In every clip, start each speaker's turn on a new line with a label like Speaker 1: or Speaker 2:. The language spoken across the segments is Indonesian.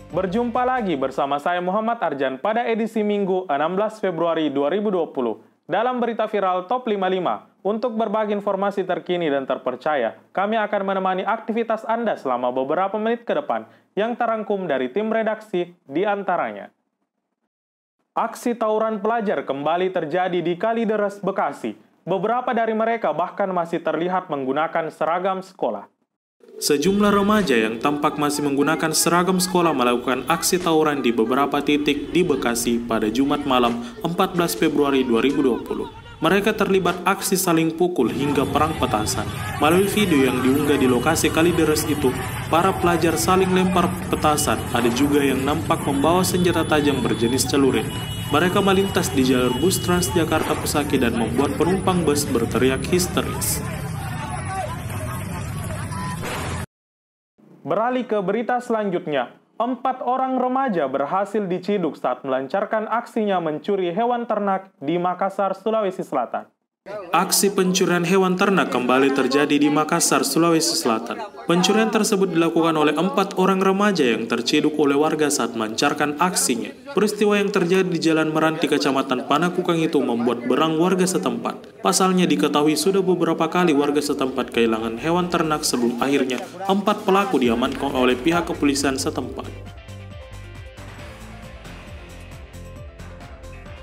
Speaker 1: Berjumpa lagi bersama saya Muhammad Arjan pada edisi Minggu 16 Februari 2020 dalam berita viral Top 55. Untuk berbagi informasi terkini dan terpercaya, kami akan menemani aktivitas Anda selama beberapa menit ke depan yang terangkum dari tim redaksi di antaranya. Aksi tawuran pelajar kembali terjadi di Kalideres, Bekasi. Beberapa dari mereka bahkan masih terlihat menggunakan seragam sekolah. Sejumlah remaja yang tampak masih menggunakan seragam sekolah melakukan aksi tawuran di beberapa titik di Bekasi pada Jumat malam 14 Februari 2020. Mereka terlibat aksi saling pukul hingga perang petasan. Melalui video yang diunggah di lokasi Kalideres itu, para pelajar saling lempar petasan. Ada juga yang nampak membawa senjata tajam berjenis celurit. Mereka melintas di jalur bus Transjakarta Pesaki dan membuat penumpang bus berteriak histeris. Beralih ke berita selanjutnya, 4 orang remaja berhasil diciduk saat melancarkan aksinya mencuri hewan ternak di Makassar, Sulawesi Selatan. Aksi pencurian hewan ternak kembali terjadi di Makassar, Sulawesi Selatan. Pencurian tersebut dilakukan oleh 4 orang remaja yang terciduk oleh warga saat melancarkan aksinya. Peristiwa yang terjadi di Jalan Meranti, Kecamatan Panakukang itu membuat berang warga setempat. Pasalnya diketahui sudah beberapa kali warga setempat kehilangan hewan ternak sebelum akhirnya 4 pelaku diamankan oleh pihak kepolisian setempat.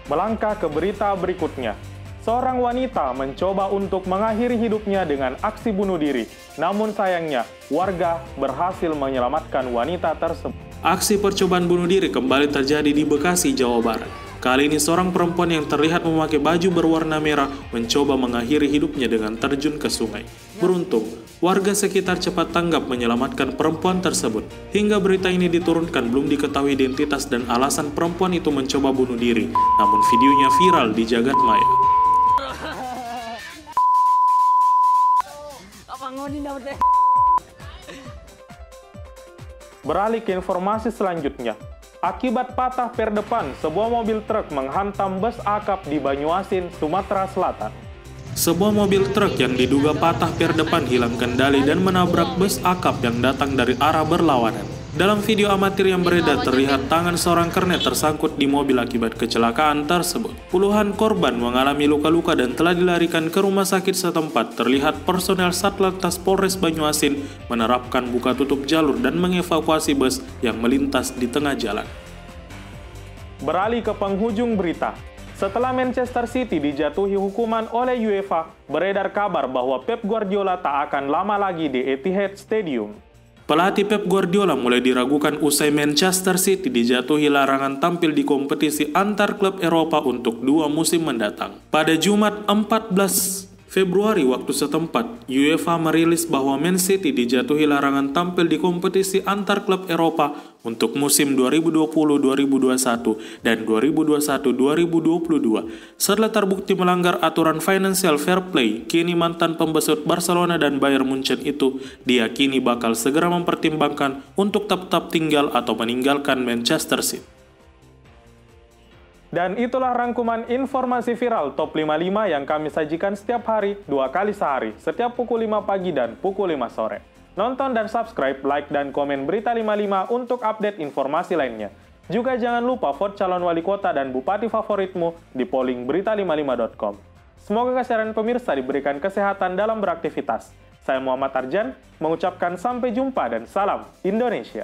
Speaker 1: Melangkah ke berita berikutnya. Seorang wanita mencoba untuk mengakhiri hidupnya dengan aksi bunuh diri. Namun sayangnya, warga berhasil menyelamatkan wanita tersebut. Aksi percobaan bunuh diri kembali terjadi di Bekasi, Jawa Barat. Kali ini seorang perempuan yang terlihat memakai baju berwarna merah mencoba mengakhiri hidupnya dengan terjun ke sungai. Beruntung, warga sekitar cepat tanggap menyelamatkan perempuan tersebut. Hingga berita ini diturunkan belum diketahui identitas dan alasan perempuan itu mencoba bunuh diri. Namun videonya viral di jagat maya. Beralih ke informasi selanjutnya. Akibat patah per depan, sebuah mobil truk menghantam bus akap di Banyuasin, Sumatera Selatan. Sebuah mobil truk yang diduga patah per depan hilang kendali dan menabrak bus akap yang datang dari arah berlawanan. Dalam video amatir yang beredar terlihat tangan seorang kernet tersangkut di mobil akibat kecelakaan tersebut. Puluhan korban mengalami luka-luka dan telah dilarikan ke rumah sakit setempat. Terlihat personel Satlantas Polres Banyuasin menerapkan buka tutup jalur dan mengevakuasi bus yang melintas di tengah jalan. Beralih ke penghujung berita. Setelah Manchester City dijatuhi hukuman oleh UEFA, beredar kabar bahwa Pep Guardiola tak akan lama lagi di Etihad Stadium. Pelatih Pep Guardiola mulai diragukan usai Manchester City dijatuhi larangan tampil di kompetisi antar klub Eropa untuk 2 musim mendatang. Pada Jumat 14 Februari waktu setempat, UEFA merilis bahwa Man City dijatuhi larangan tampil di kompetisi antar klub Eropa untuk musim 2020-2021 dan 2021-2022. Setelah terbukti melanggar aturan financial fair play, kini mantan pembesut Barcelona dan Bayern Munchen itu diyakini bakal segera mempertimbangkan untuk tetap tinggal atau meninggalkan Manchester City. Dan itulah rangkuman informasi viral Top 55 yang kami sajikan setiap hari, 2 kali sehari, setiap pukul 5 pagi dan pukul 5 sore. Nonton dan subscribe, like, dan komen Berita 55 untuk update informasi lainnya. Juga jangan lupa vote calon wali kota dan bupati favoritmu di polling berita55.com. Semoga kesiaran pemirsa diberikan kesehatan dalam beraktivitas. Saya Muhammad Arjan, mengucapkan sampai jumpa dan salam Indonesia.